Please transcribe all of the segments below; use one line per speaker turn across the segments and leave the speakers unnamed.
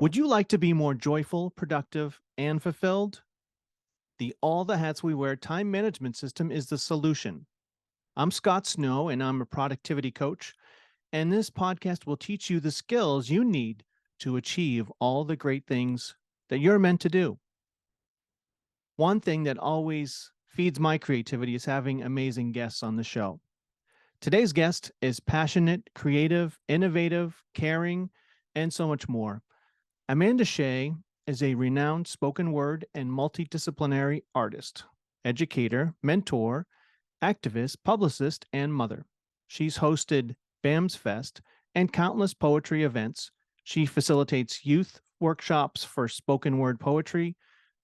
Would you like to be more joyful, productive, and fulfilled? The All the Hats We Wear time management system is the solution. I'm Scott Snow, and I'm a productivity coach. And this podcast will teach you the skills you need to achieve all the great things that you're meant to do. One thing that always feeds my creativity is having amazing guests on the show. Today's guest is passionate, creative, innovative, caring, and so much more. Amanda Shea is a renowned spoken word and multidisciplinary artist, educator, mentor, activist, publicist, and mother. She's hosted BAMS Fest and countless poetry events. She facilitates youth workshops for spoken word poetry,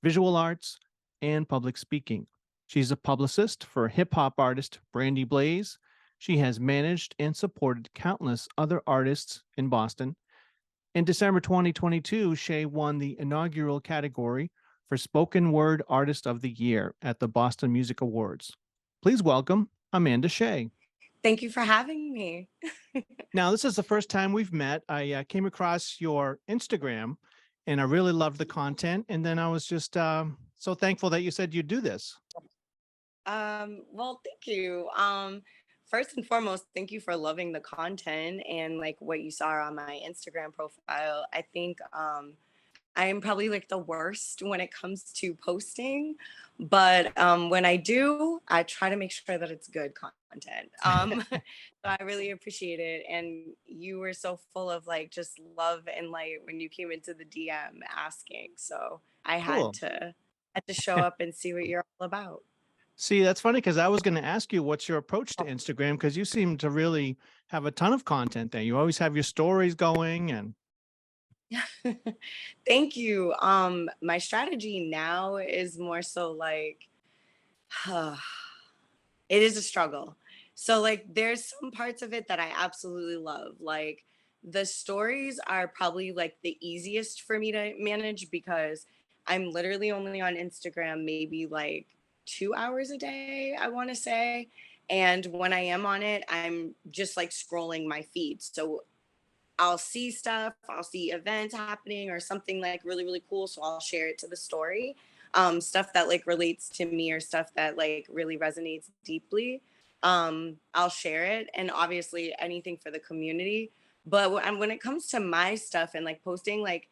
visual arts, and public speaking. She's a publicist for hip hop artist Brandy Blaze. She has managed and supported countless other artists in Boston. In December 2022, Shea won the inaugural category for Spoken Word Artist of the Year at the Boston Music Awards. Please welcome Amanda Shea.
Thank you for having me.
Now, this is the first time we've met. I came across your Instagram and I really loved the content. And then I was just so thankful that you said you'd do this.
Well, thank you. First and foremost, thank you for loving the content and like what you saw on my Instagram profile. I think I am probably like the worst when it comes to posting, but when I do, I try to make sure that it's good content. So I really appreciate it, and you were so full of like just love and light when you came into the DM asking. So I had
Cool.
to show up and see what you're all about.
See, that's funny because I was going to ask you what's your approach to Instagram because you seem to really have a ton of content there. You always have your stories going and
Thank you. My strategy now is more so like it is a struggle. So like there's some parts of it that I absolutely love. Like the stories are probably like the easiest for me to manage because I'm literally only on Instagram maybe like 2 hours a day, I want to say. And when I am on it, I'm just like scrolling my feed. So I'll see stuff, I'll see events happening or something like really, really cool. So I'll share it to the story. Stuff that like relates to me or stuff that like really resonates deeply. I'll share it. And obviously anything for the community. But when it comes to my stuff and like posting, like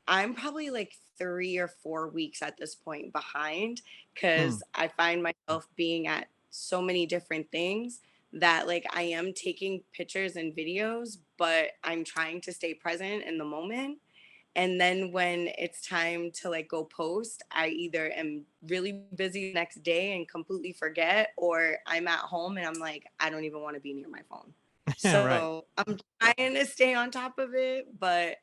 I'm probably like 3 or 4 weeks at this point behind
hmm,
because I find myself being at so many different things that like I am taking pictures and videos, but I'm trying to stay present in the moment. And then when it's time to like go post, I either am really busy the next day and completely forget, or I'm at home and I'm like, I don't even want to be near my phone.
yeah, right.
So I'm trying to stay on top of it, but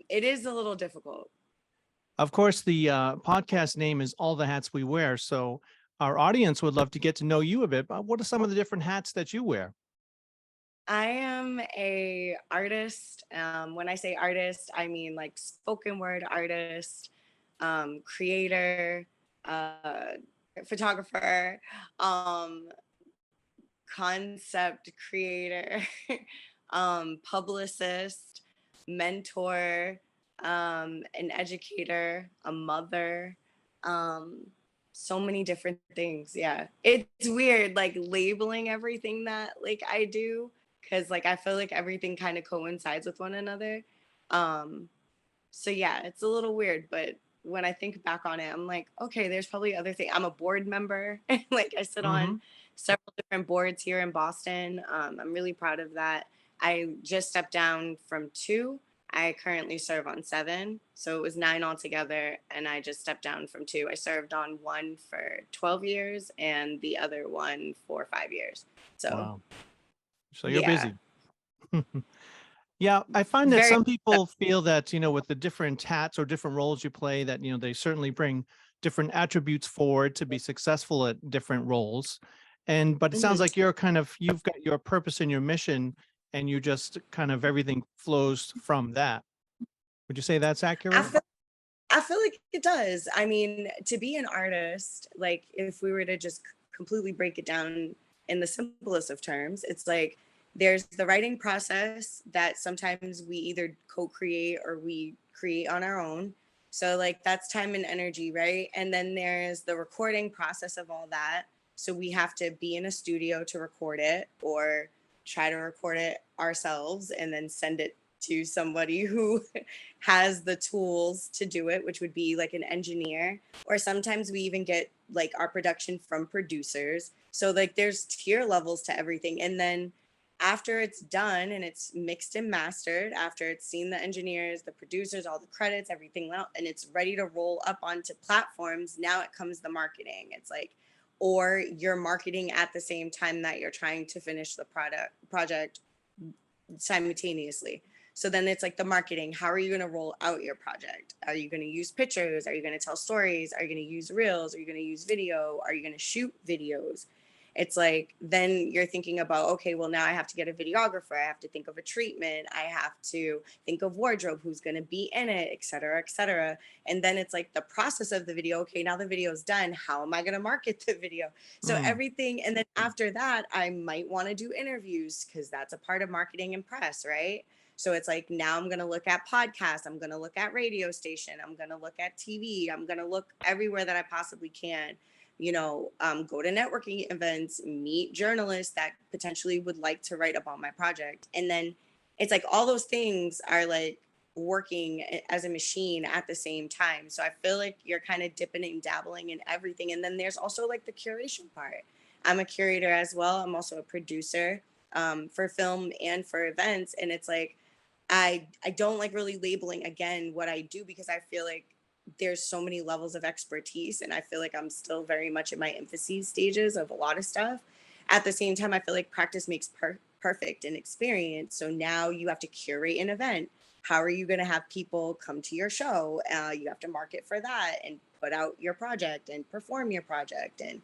it is a little difficult.
Of course, the podcast name is All the Hats We Wear. So our audience would love to get to know you a bit. But what are some of the different hats that you wear?
I am a artist. When I say artist, I mean like spoken word artist, creator, uh, photographer, um, concept creator, publicist, mentor, an educator, a mother. Um, so many different things. Yeah. It's weird like labeling everything that like I do because like I feel like everything kind of coincides with one another. Um, so yeah, it's a little weird, but when I think back on it, I'm like, okay, there's probably other things. I'm a board member. Like I sit on
Hmm.
several different boards here in Boston. I'm really proud of that. I just stepped down from two. I currently serve on seven. So it was nine altogether. And I just stepped down from two. I served on one for 12 years and the other one for 5 years. So
Wow. So you're
yeah,
busy. Yeah, I find that
very.
some people feel that, with the different hats or different roles you play, that, they certainly bring different attributes forward to be successful at different roles. But it sounds
Mhm.
like you've got your purpose and your mission, and you just kind of everything flows from that. Would you say that's
I
accurate?
feel I feel like it does. I mean, to be an artist, like if we were to just completely break it down in the simplest of terms, it's like There's the writing process that sometimes we either co-create or we create on our own. So like that's time and energy, right? And then there's the recording process of all that. So we have to be in a studio to record it or try to record it ourselves and then send it to somebody who has the tools to do it, which would be like an engineer. Or sometimes we even get like our production from producers. So like there's tier levels to everything. And then after it's done and it's mixed and mastered, after it's seen the engineers, the producers, all the credits, everything else, and it's ready to roll up onto platforms, now it comes the marketing. It's like, or you're marketing at the same time that you're trying to finish the project simultaneously. So then it's like the marketing. How are you going to roll out your project? Are you going to use pictures? Are you going to tell stories? Are you going to use reels? Are you going to use video? Are you going to shoot videos? It's like then you're thinking about, okay, well, now I have to get a videographer. I have to think of a treatment. I have to think of wardrobe, who's going to be in it, et cetera, et cetera. And then it's like the process of the video. Okay, now the video is done. How am I going to market the video? So
Mm.
everything. And then after that, I might want to do interviews because that's a part of marketing and press, right? So it's like now I'm going to look at podcasts. I'm going to look at radio station. I'm going to look at TV. I'm going to look everywhere that I possibly can, go to networking events, meet journalists that potentially would like to write about my project. And then it's like all those things are like working as a machine at the same time. So I feel like you're kind of dipping and dabbling in everything. And then there's also like the curation part. I'm a curator as well. I'm also a producer for film and for events. And it's like, I don't like really labeling again what I do because I feel like there's so many levels of expertise and I feel like I'm still very much in my infancy stages of a lot of stuff. At the same time, I feel like practice makes perfect and experience. So now you have to curate an event. How are you going to have people come to your show? You have to market for that and put out your project and perform your project and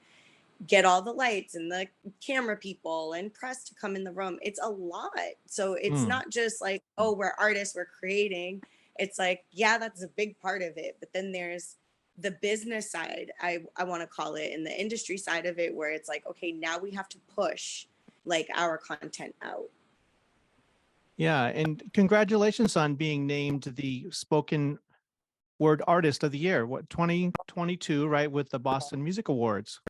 get all the lights and the camera people and press to come in the room. It's a lot. So it's
Mm.
not just like, oh, we're artists, we're creating. It's like, yeah, that's a big part of it. But then there's the business side, I want to call it, and the industry side of it, where it's like, okay, now we have to push like our content out.
Yeah, and congratulations on being named the spoken word artist of the year. What, 2022, right, with the Boston Music Awards.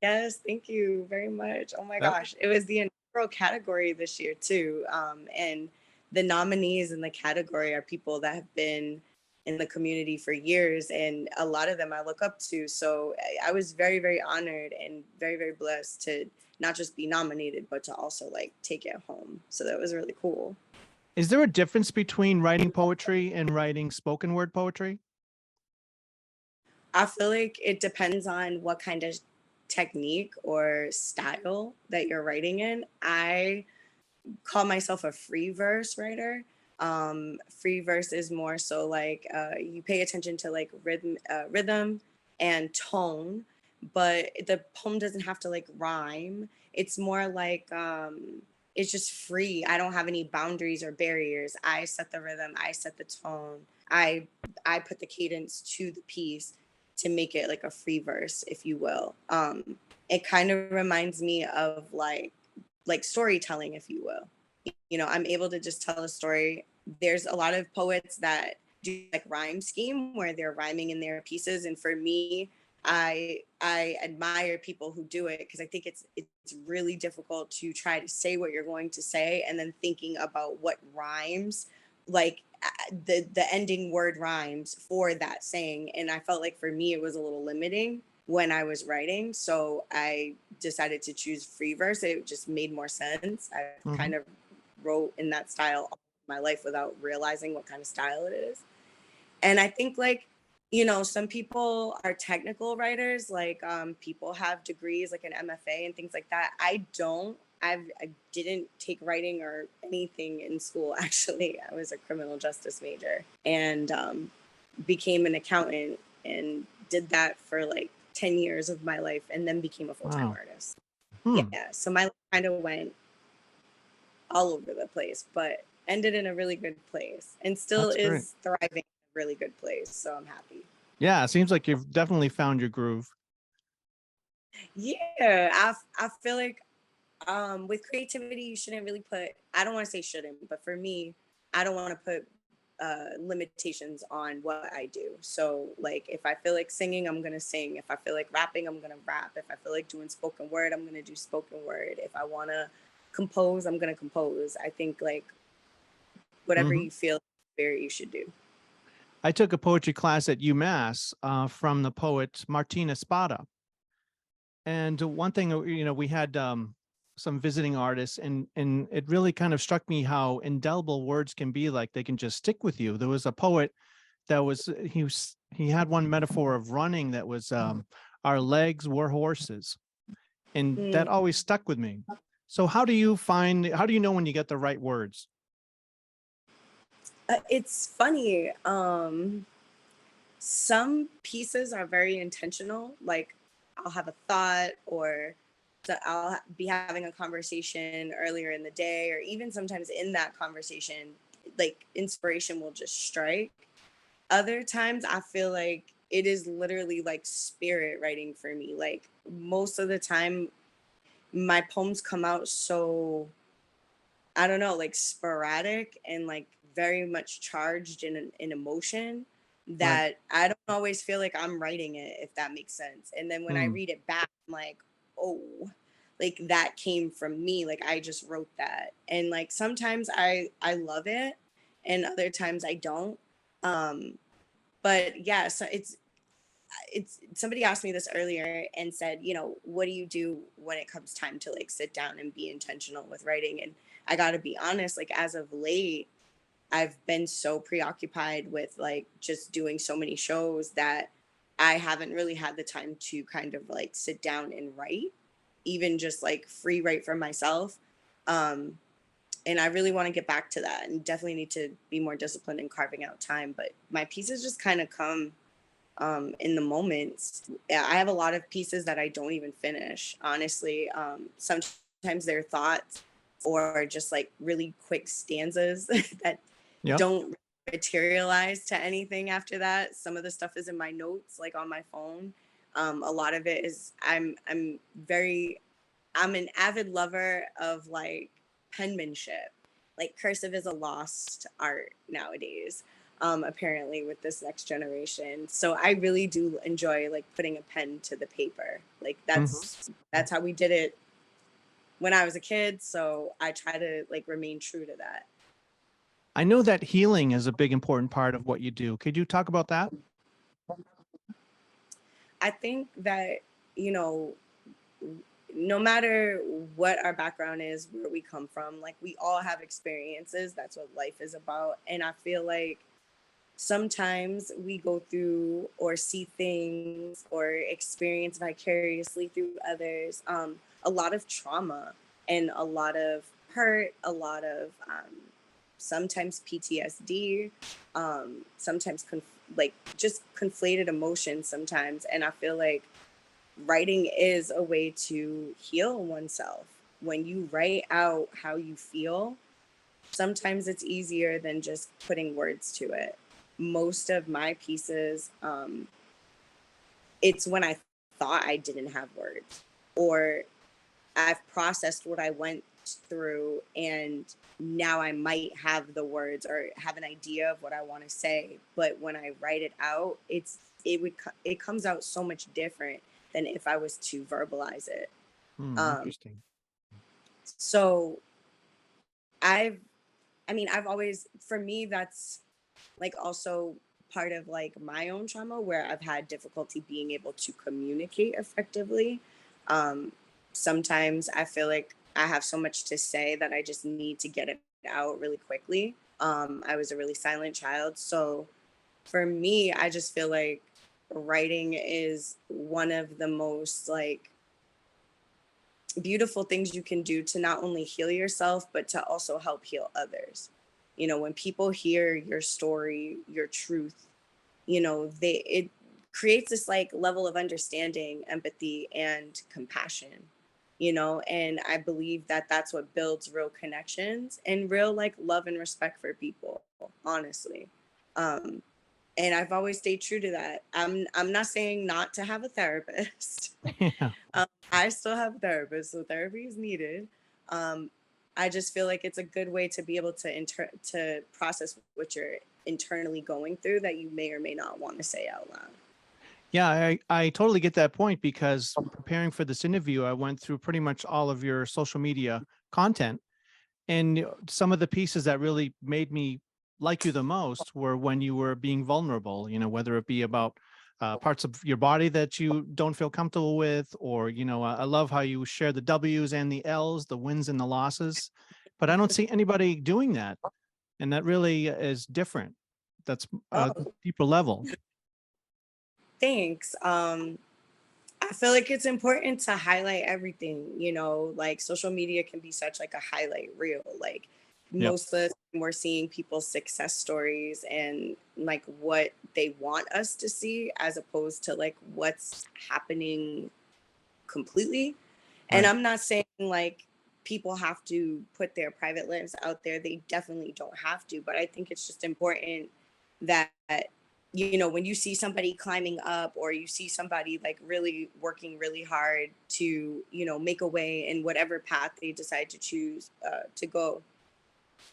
Yes, thank you very much. Oh my
That
gosh. It was the inaugural category this year too. And the nominees in the category are people that have been in the community for years. And a lot of them I look up to. So I was very, very honored and very, very blessed to not just be nominated, but to also like take it home. So that was really cool.
Is there a difference between writing poetry and writing spoken word poetry?
I feel like it depends on what kind of technique or style that you're writing in. I call myself a free verse writer. Free verse is more so like you pay attention to like rhythm and tone, but the poem doesn't have to like rhyme. It's more like it's just free. I don't have any boundaries or barriers. I set the rhythm. I set the tone. I I put the cadence to the piece to make it like a free verse, if you will. It kind of reminds me of like storytelling, if you will. I'm able to just tell a story. There's a lot of poets that do like rhyme scheme where they're rhyming in their pieces. And for me, I admire people who do it because I think it's really difficult to try to say what you're going to say and then thinking about what rhymes, like the ending word rhymes for that saying. And I felt like for me it was a little limiting when I was writing. So I decided to choose free verse. It just made more sense. I
Mhm.
kind of wrote in that style all my life without realizing what kind of style it is. And I think like, some people are technical writers, like people have degrees like an MFA and things like that. I don't. I didn't take writing or anything in school. Actually, I was a criminal justice major and became an accountant and did that for like 10 years of my life and then became a full-time
Wow.
artist.
Hmm.
Yeah, so my life kind of went all over the place, but ended in a really good place and still
That's great.
is thriving in a really good place. So I'm happy.
Yeah, it seems like you've definitely found your groove.
Yeah, I feel like With creativity, you shouldn't really put, I don't want to say shouldn't, but for me, I don't want to put limitations on what I do. So, like, if I feel like singing, I'm going to sing. If I feel like rapping, I'm going to rap. If I feel like doing spoken word, I'm going to do spoken word. If I want to compose, I'm going to compose. I think, like, whatever
Hmm.
you feel spirit, you should do.
I took a poetry class at UMass from the poet Martina Spada. And one thing, we had some visiting artists, and it really kind of struck me how indelible words can be. Like they can just stick with you. There was a poet that he had one metaphor of running that was our legs were horses, and that
Mm.
always stuck with me. So how do you know when you get the right words?
It's funny. Some pieces are very intentional. Like I'll have a thought, or I'll be having a conversation earlier in the day, or even sometimes in that conversation, like inspiration will just strike. Other times I feel like it is literally like spirit writing for me. Like most of the time, my poems come out so, I don't know, like sporadic and like very much charged in emotion
Right.
that I don't always feel like I'm writing it, if that makes sense. And then when I
Mm.
read it back, I'm like, oh, like that came from me. Like I just wrote that. And like sometimes I love it and other times I don't. Um, but yeah, so it's somebody asked me this earlier and said, what do you do when it comes time to like sit down and be intentional with writing? And I got to be honest, like as of late, I've been so preoccupied with like just doing so many shows that I haven't really had the time to kind of like sit down and write, even just like free write for myself. Um, and I really want to get back to that and definitely need to be more disciplined in carving out time. But my pieces just kind of come in the moments. Yeah, I have a lot of pieces that I don't even finish, honestly. Sometimes they're thoughts or just like really quick stanzas that
Yep.
don't materialize to anything after that. Some of the stuff is in my notes, like on my phone. A lot of it is I'm an avid lover of like penmanship. Like cursive is a lost art nowadays, apparently with this next generation. So I really do enjoy like putting a pen to the paper. Like
Hmm.
that's how we did it when I was a kid. So I try to like remain true to that.
I know that healing is a big important part of what you do. Could you talk about that?
I think that, you know, no matter what our background is, where we come from, like we all have experiences. That's what life is about. And I feel like sometimes we go through or see things or experience vicariously through others a lot of trauma and a lot of hurt, a lot of sometimes PTSD, sometimes like just conflated emotions sometimes. And I feel like writing is a way to heal oneself. When you write out how you feel, sometimes it's easier than just putting words to it. Most of my pieces, it's when I thought I didn't have words, or I've processed what I went through, and now I might have the words or have an idea of what I want to say. But when I write it out, it comes out so much different than if I was to verbalize it.
Hmm,
Um,
interesting.
so I've, I mean, I've always, for me, that's like also part of like my own trauma where I've had difficulty being able to communicate effectively. Um, Sometimes I feel like I have so much to say that I just need to get it out really quickly. I was a really silent child. So for me, I just feel like writing is one of the most like beautiful things you can do to not only heal yourself, but to also help heal others. When people hear your story, your truth, it creates this like level of understanding, empathy, and compassion. And I believe that that's what builds real connections and real like love and respect for people, honestly. Um, and I've always stayed true to that. I'm not saying not to have a therapist.
Yeah.
I still have a therapist, so therapy is needed. Um, I just feel like it's a good way to be able to to process what you're internally going through that you may or may not want to say out loud.
Yeah, I totally get that point because preparing for this interview, I went through pretty much all of your social media content. And some of the pieces that really made me like you the most were when you were being vulnerable, whether it be about parts of your body that you don't feel comfortable with, or, I love how you share the W's and the L's, the wins and the losses. But I don't see anybody doing that. And that really is different. That's a
Oh,
deeper level.
thanks. I feel like it's important to highlight everything, like social media can be such like a highlight reel. Like
Yep.
most of the time we're seeing people's success stories and like what they want us to see as opposed to like what's happening completely. And
Right.
I'm not saying like people have to put their private lives out there. They definitely don't have to, but I think it's just important that when you see somebody climbing up or you see somebody like really working really hard to make a way in whatever path they decide to choose to go.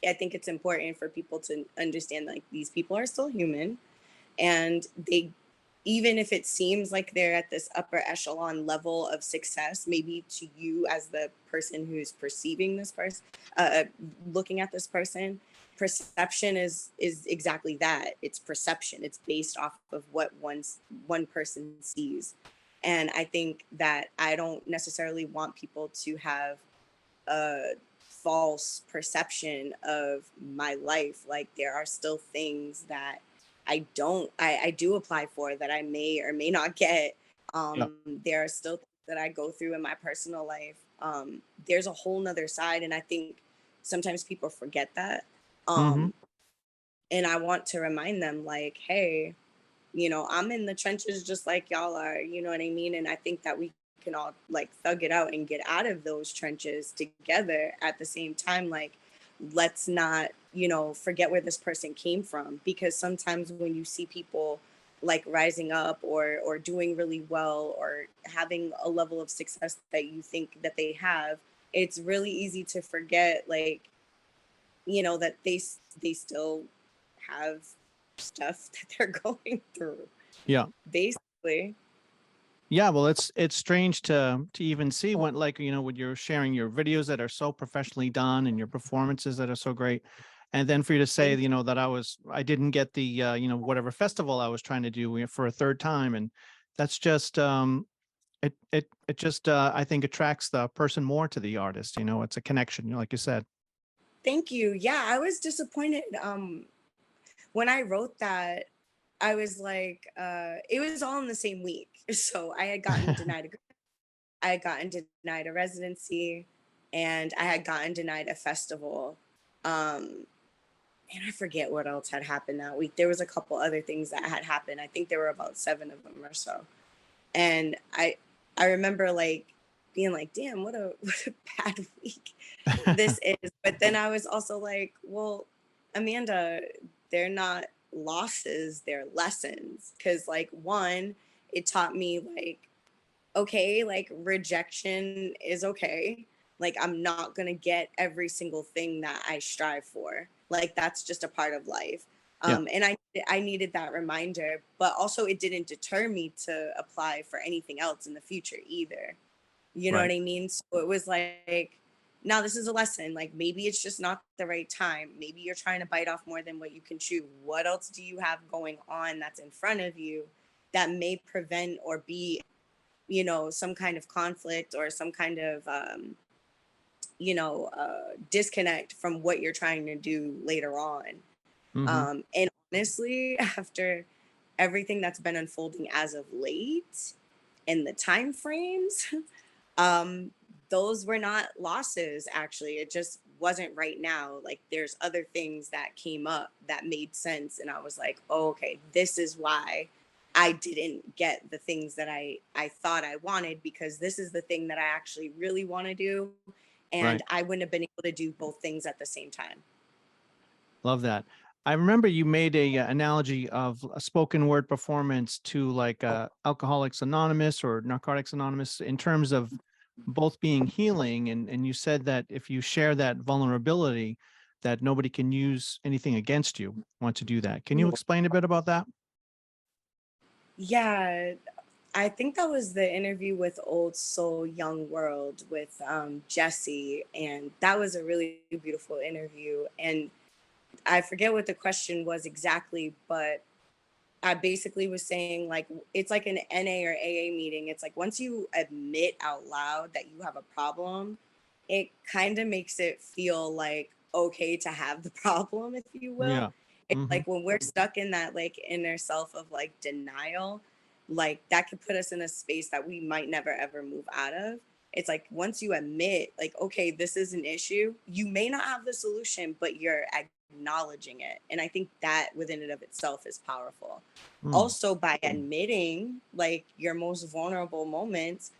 I think it's important for people to understand like these people are still human, and they, even if it seems like they're at this upper echelon level of success, maybe to you as the person who's perceiving this person, looking at this person, perception is exactly that. It's perception. It's based off of what one person sees. And I think that I don't necessarily want people to have a false perception of my life. Like there are still things that I do apply for that I may or may not get.
Yep.
There are still things that I go through in my personal life. There's a whole nother side, and I think sometimes people forget that.
Hmm.
Um, and I want to remind them, like, hey, I'm in the trenches just like y'all are, you know what I mean? And I think that we can all like thug it out and get out of those trenches together at the same time. Like, let's not, forget where this person came from, because sometimes when you see people like rising up or doing really well or having a level of success that you think that they have, it's really easy to forget, like, that they still have stuff that they're going through,
Yeah.
basically.
Yeah, well, it's strange to even see when, like, when you're sharing your videos that are so professionally done and your performances that are so great, and then for you to say,
Thank
that I didn't get the whatever festival I was trying to do for a third time, and that's just it just I think attracts the person more to the artist. It's a connection, like you said.
thank you. Yeah, I was disappointed when I wrote that. I was like, it was all in the same week. So I had gotten denied I had gotten denied a residency, and I had gotten denied a festival. Um, and I forget what else had happened that week. There was a couple other things that had happened. I think there were about 7 of them or so. And I remember like being like, damn, what a what a bad week this is. But then I was also like, well, Amanda, they're not losses, they're lessons. Cause like one, it taught me like, okay, like rejection is okay. Like I'm not gonna get every single thing that I strive for. Like that's just a part of life.
Yeah.
And I needed that reminder, but also it didn't deter me to apply for anything else in the future either. You know what
Right.
I mean? So it was like, now this is a lesson. Like maybe it's just not the right time. Maybe you're trying to bite off more than what you can chew. What else do you have going on that's in front of you that may prevent or be, some kind of conflict or some kind of, disconnect from what you're trying to do later on.
Hmm.
And honestly, after everything that's been unfolding as of late and the time frames, um, those were not losses, actually. It just wasn't right now. Like there's other things that came up that made sense. And I was like, oh, okay, this is why I didn't get the things that I thought I wanted, because this is the thing that I actually really want to do. And
Right.
I wouldn't have been able to do both things at the same time.
Love that. I remember you made a analogy of a spoken word performance to like Alcoholics Anonymous or Narcotics Anonymous in terms of both being healing, and you said that if you share that vulnerability, that nobody can use anything against you. Want to do that? Can you explain a bit about that?
Yeah, I think that was the interview with Old Soul Young World with Jesse, and that was a really beautiful interview. And I forget what the question was exactly, but I basically was saying like it's like an NA or AA meeting. It's like once you admit out loud that you have a problem, it kind of makes it feel like okay to have the problem, if you will.
Yeah.
It's
Hmm.
like when we're stuck in that like inner self of like denial, like that could put us in a space that we might never ever move out of. It's like once you admit, like, okay, this is an issue, you may not have the solution, but you're acknowledging it. And I think that within and of itself is powerful.
Mm.
Also, by admitting like your most vulnerable moments,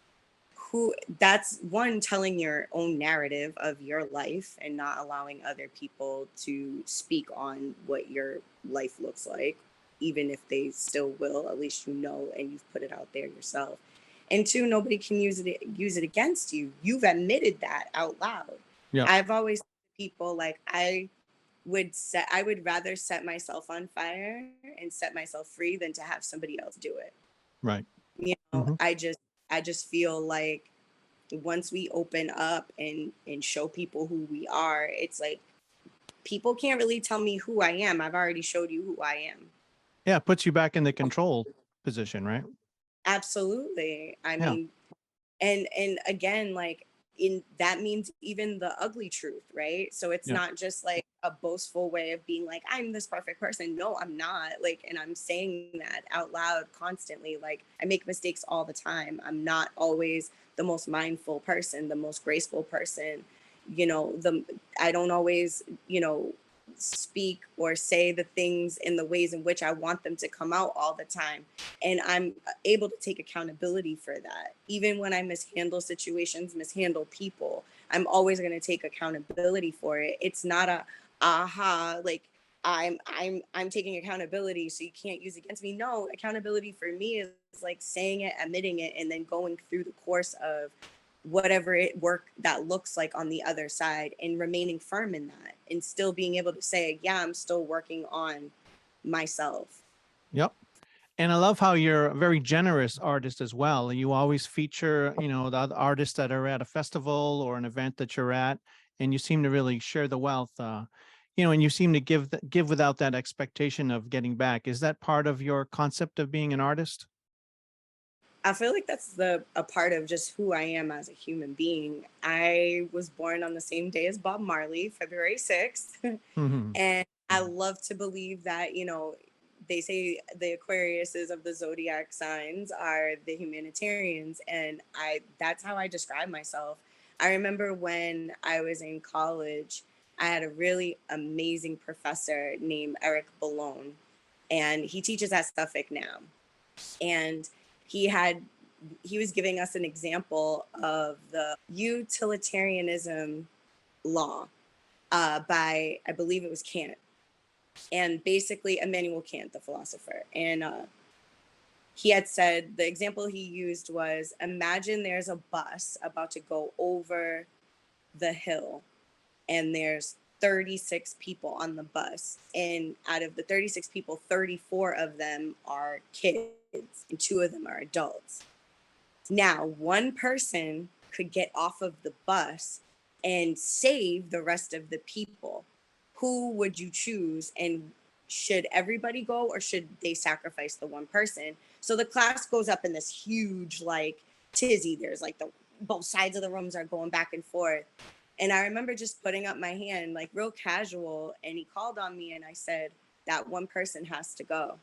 who that's one telling your own narrative of your life and not allowing other people to speak on what your life looks like, even if they still will, at least you know and you've put it out there yourself. And two, nobody can use it against you. You've admitted that out loud.
Yeah.
I've always said to people like I would rather set myself on fire and set myself free than to have somebody else do it.
Right.
You know,
Hmm.
I just feel like once we open up and show people who we are, it's like people can't really tell me who I am. I've already showed you who I am.
Yeah, it puts you back in the control position, right?
Absolutely. I
Yeah.
mean, and again, like in that means even the ugly truth, right? So it's
Yeah.
not just like a boastful way of being like I'm this perfect person. No, I'm not. Like, and I'm saying that out loud constantly. Like I make mistakes all the time. I'm not always the most mindful person, the most graceful person. The I don't always, speak or say the things in the ways in which I want them to come out all the time. And I'm able to take accountability for that. Even when I mishandle situations, mishandle people, I'm always going to take accountability for it. It's not a aha, like I'm taking accountability so you can't use it against me. No, accountability for me is like saying it, admitting it, and then going through the course of whatever it work that looks like on the other side and remaining firm in that and still being able to say, yeah, I'm still working on myself.
Yep. And I love how you're a very generous artist as well. You always feature, the other artists that are at a festival or an event that you're at, and you seem to really share the wealth. And you seem to give without that expectation of getting back. Is that part of your concept of being an artist?
I feel like that's a part of just who I am as a human being. I was born on the same day as Bob Marley, February 6th.
Hmm.
And I love to believe that, they say the Aquariuses of the zodiac signs are the humanitarians. And that's how I describe myself. I remember when I was in college, I had a really amazing professor named Eric Ballone, and he teaches at Suffolk now. And he he was giving us an example of the utilitarianism law by, I believe it was Kant, and basically Immanuel Kant, the philosopher. And he had said the example he used was, imagine there's a bus about to go over the hill, and there's 36 people on the bus. And out of the 36 people, 34 of them are kids and two of them are adults. Now, one person could get off of the bus and save the rest of the people. Who would you choose? And should everybody go or should they sacrifice the one person? So the class goes up in this huge, like, tizzy. There's like both sides of the rooms are going back and forth. And I remember just putting up my hand, like real casual. And he called on me and I said, that one person has to go.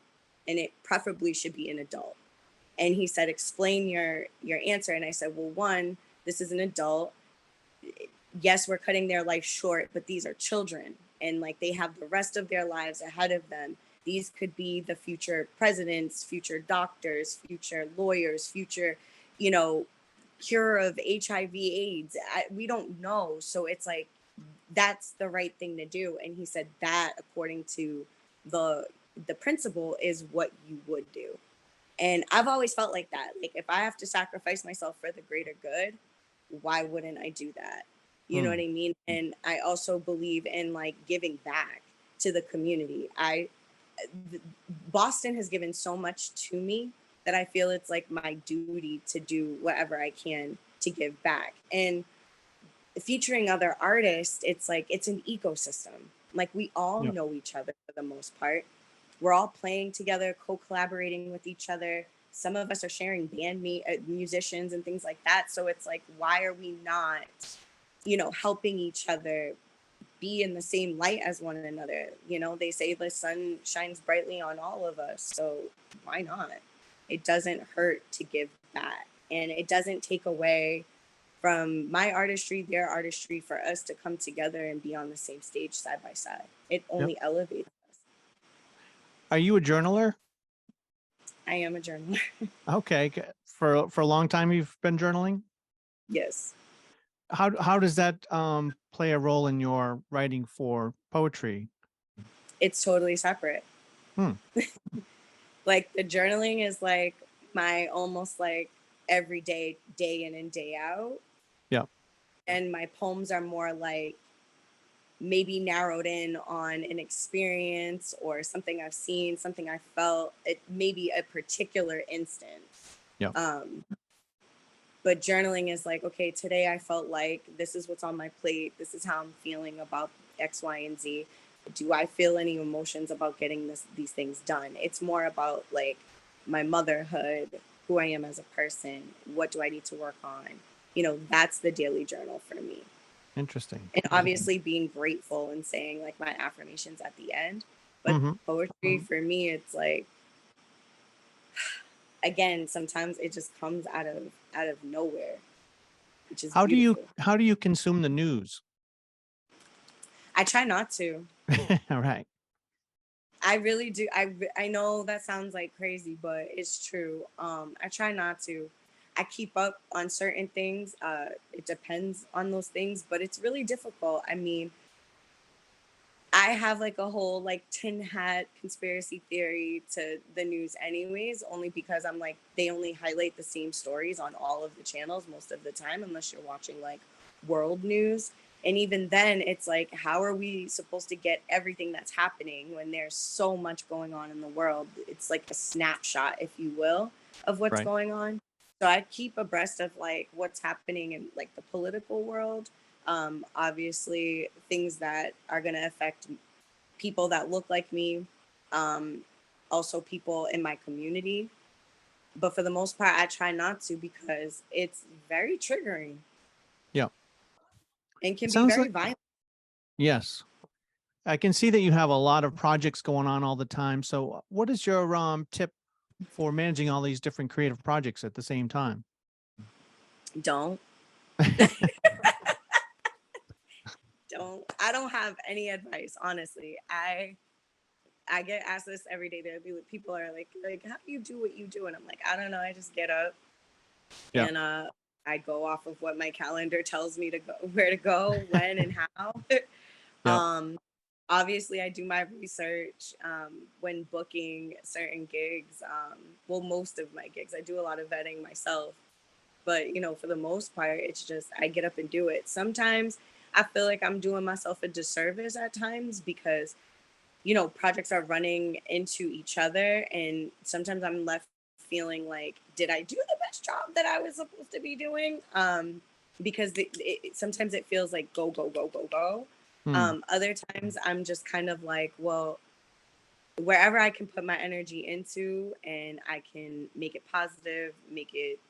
And it preferably should be an adult. And he said, explain your answer. And I said, well, one, this is an adult. Yes, we're cutting their life short, but these are children and like they have the rest of their lives ahead of them. These could be the future presidents, future doctors, future lawyers, future, you know cure of HIV AIDS. We don't know. So it's like that's the right thing to do. And he said that according to the the principle is what you would do. And I've always felt like that. Like if I have to sacrifice myself for the greater good, why wouldn't I do that? You know what
Hmm.
I mean? And I also believe in like giving back to the community. Boston has given so much to me that I feel it's like my duty to do whatever I can to give back. And featuring other artists, it's like it's an ecosystem. Like we all
Yep.
know each other for the most part. We're all playing together, co-collaborating with each other. Some of us are sharing musicians and things like that. So it's like, why are we not, helping each other be in the same light as one another? They say the sun shines brightly on all of us. So why not? It doesn't hurt to give back, and it doesn't take away from my artistry, their artistry, for us to come together and be on the same stage side by side. It
Yep.
only elevates us.
Are you a journaler?
I am a journaler.
Okay. For a long time you've been journaling?
Yes.
How does that play a role in your writing for poetry?
It's totally separate.
Hmm.
Like the journaling is like my almost like everyday, day in and day out.
Yeah.
And my poems are more like maybe narrowed in on an experience or something I've seen, something I felt, it maybe a particular instance.
Yeah.
Um, but journaling is like, okay, today I felt like this is what's on my plate. This is how I'm feeling about X, Y, and Z. Do I feel any emotions about getting these things done? It's more about like my motherhood, who I am as a person, what do I need to work on? That's the daily journal for me.
Interesting.
And obviously being grateful and saying like my affirmations at the end. But
Hmm.
poetry for me, it's like, again, sometimes it just comes out of nowhere, which is beautiful.
How do you consume the news?
I try not to.
All right.
I really do. I know that sounds like crazy, but it's true. I try not to. I keep up on certain things. It depends on those things, but it's really difficult. I mean, I have like a whole like tin hat conspiracy theory to the news anyways, only because I'm like they only highlight the same stories on all of the channels most of the time unless you're watching like world news. And even then it's like how are we supposed to get everything that's happening when there's so much going on in the world? It's like a snapshot, if you will, of what's
Right.
going on. So I keep abreast of like what's happening in like the political world, obviously things that are going to affect people that look like me, um, also people in my community. But for the most part, I try not to because it's very triggering
Yeah.
and
It
can be
sounds
very
like
violent.
yes. I can see that you have a lot of projects going on all the time. So, what is your tip for managing all these different creative projects at the same time?
Don't, don't. I don't have any advice, honestly. I get asked this every day. There be like, people are like, how do you do what you do? And I'm like, I don't know. I just get up
Yeah.
and I go off of what my calendar tells me to go, where to go, when, and how.
Yep.
Um, Obviously, I do my research when booking certain gigs. Well, most of my gigs, I do a lot of vetting myself. But, for the most part, it's just I get up and do it. Sometimes I feel like I'm doing myself a disservice at times because, projects are running into each other. And sometimes I'm left feeling like, did I do the best job that I was supposed to be doing? Because sometimes it feels like go, go, go, go, go.
Hmm.
Other times I'm just kind of like, well, wherever I can put my energy into and I can make it positive, make it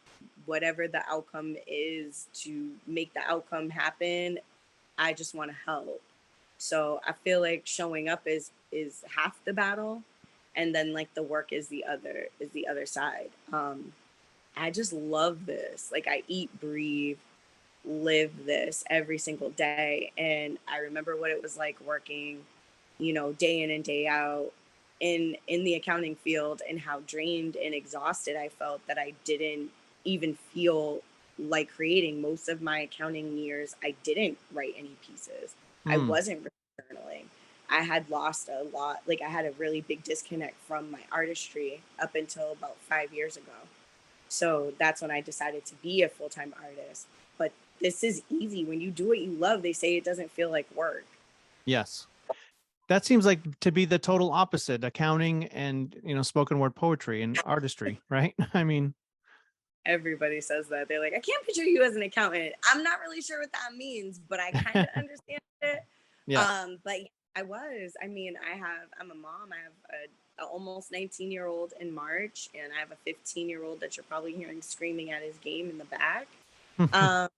whatever the outcome is to make the outcome happen, I just want to help. So I feel like showing up is half the battle, and then like the work is the other side. I just love this. Like I eat, breathe, live this every single day. And I remember what it was like working, day in and day out in the accounting field, and how drained and exhausted I felt that I didn't even feel like creating. Most of my accounting years I didn't write any pieces. I
Hmm.
wasn't really journaling. I had lost a lot. Like I had a really big disconnect from my artistry up until about 5 years ago. So that's when I decided to be a full time artist. But this is easy. When you do what you love, they say it doesn't feel like work.
Yes. That seems like to be the total opposite, accounting and, spoken word poetry and artistry, right? I mean,
Everybody says that. They're like, I can't picture you as an accountant. I'm not really sure what that means, but I kind of understand it.
yeah.
But yeah, I was. I mean, I'm a mom. I have a almost 19-year-old in March, and I have a 15-year-old that you're probably hearing screaming at his game in the back. Um,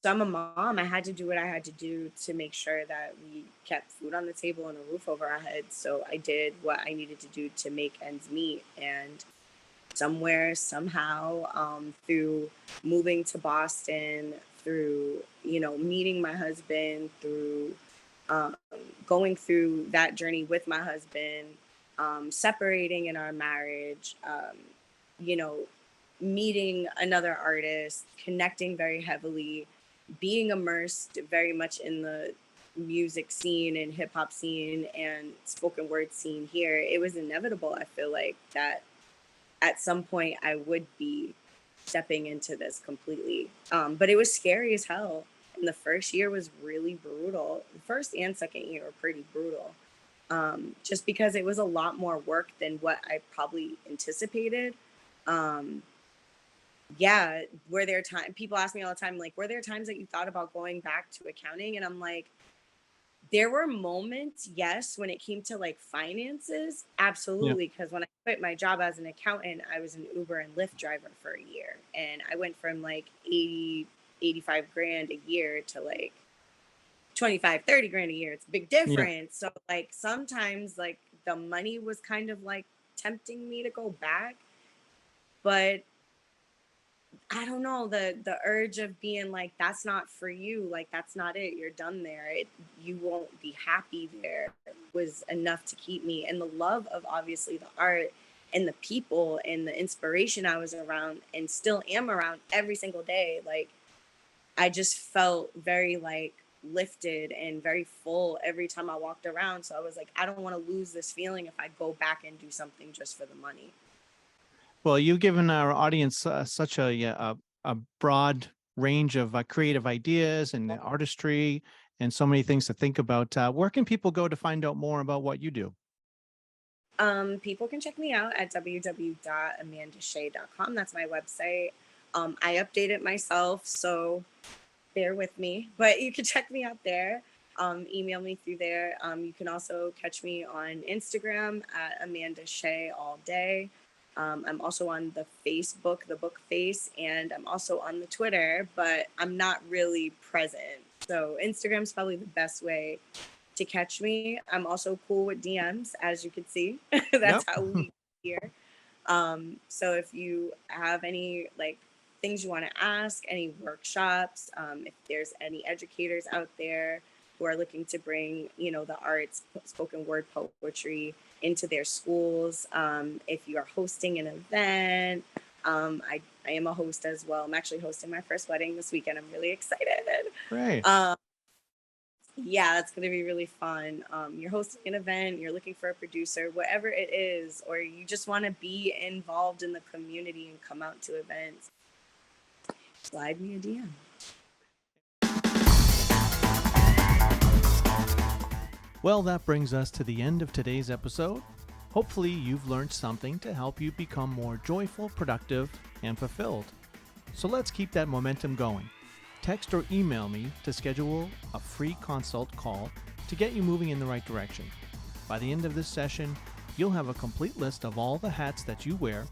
so I'm a mom. I had to do what I had to do to make sure that we kept food on the table and a roof over our heads. So I did what I needed to do to make ends meet. And somewhere, somehow, through moving to Boston, through, meeting my husband, through um, going through that journey with my husband, separating in our marriage, you know, meeting another artist, connecting very heavily, being immersed very much in the music scene and hip hop scene and spoken word scene here, it was inevitable. I feel like that at some point I would be stepping into this completely. But it was scary as hell. And the first year was really brutal. The first and second year were pretty brutal. Just because it was a lot more work than what I probably anticipated. Um, yeah, were there time people ask me all the time, like, were there times that you thought about going back to accounting? And I'm like, there were moments, yes, when it came to like finances,
Yeah.
absolutely. Because when I quit my job as an accountant, I was an Uber and Lyft driver for a year. And I went from like 80, 85 grand a year to like 25, 30 grand a year. It's a big
Yeah.
difference. So like sometimes like the money was kind of like tempting me to go back. But I don't know, the urge of being like, that's not for you, like that's not it, you're done there, you won't be happy there, was enough to keep me. And the love of obviously the art and the people and the inspiration I was around and still am around every single day, like I just felt very like lifted and very full every time I walked around. So I was like, I don't want to lose this feeling if I go back and do something just for the money.
Well, you've given our audience such a broad range of creative ideas and artistry and so many things to think about. Where can people go to find out more about what you do?
People can check me out at www.amandashea.com. That's my website. I update it myself, so bear with me, but you can check me out there. Email me through there. You can also catch me on Instagram at Amanda Shea all day. I'm also on the Facebook, the book face, and I'm also on the Twitter, but I'm not really present. So Instagram's probably the best way to catch me. I'm also cool with DMs, as you can see. That's
Yep.
how we here. So if you have any like things you want to ask, any workshops, if there's any educators out there who are looking to bring, the arts, spoken word poetry into their schools, if you are hosting an event, I am a host as well. I'm actually hosting my first wedding this weekend. I'm really excited.
Great.
Um, yeah, that's going to be really fun. You're hosting an event, you're looking for a producer, whatever it is, or you just want to be involved in the community and come out to events, slide me a DM.
Well, that brings us to the end of today's episode. Hopefully, you've learned something to help you become more joyful, productive, and fulfilled. So let's keep that momentum going. Text or email me to schedule a free consult call to get you moving in the right direction. By the end of this session, you'll have a complete list of all the hats that you wear,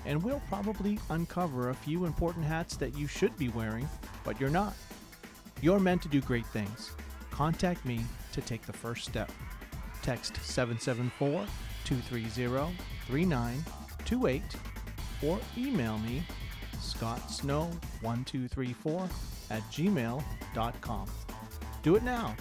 and we'll probably uncover a few important hats that you should be wearing, but you're not. You're meant to do great things. Contact me to take the first step. Text 774-230-3928 or email me scottsnow1234@gmail.com. Do it now.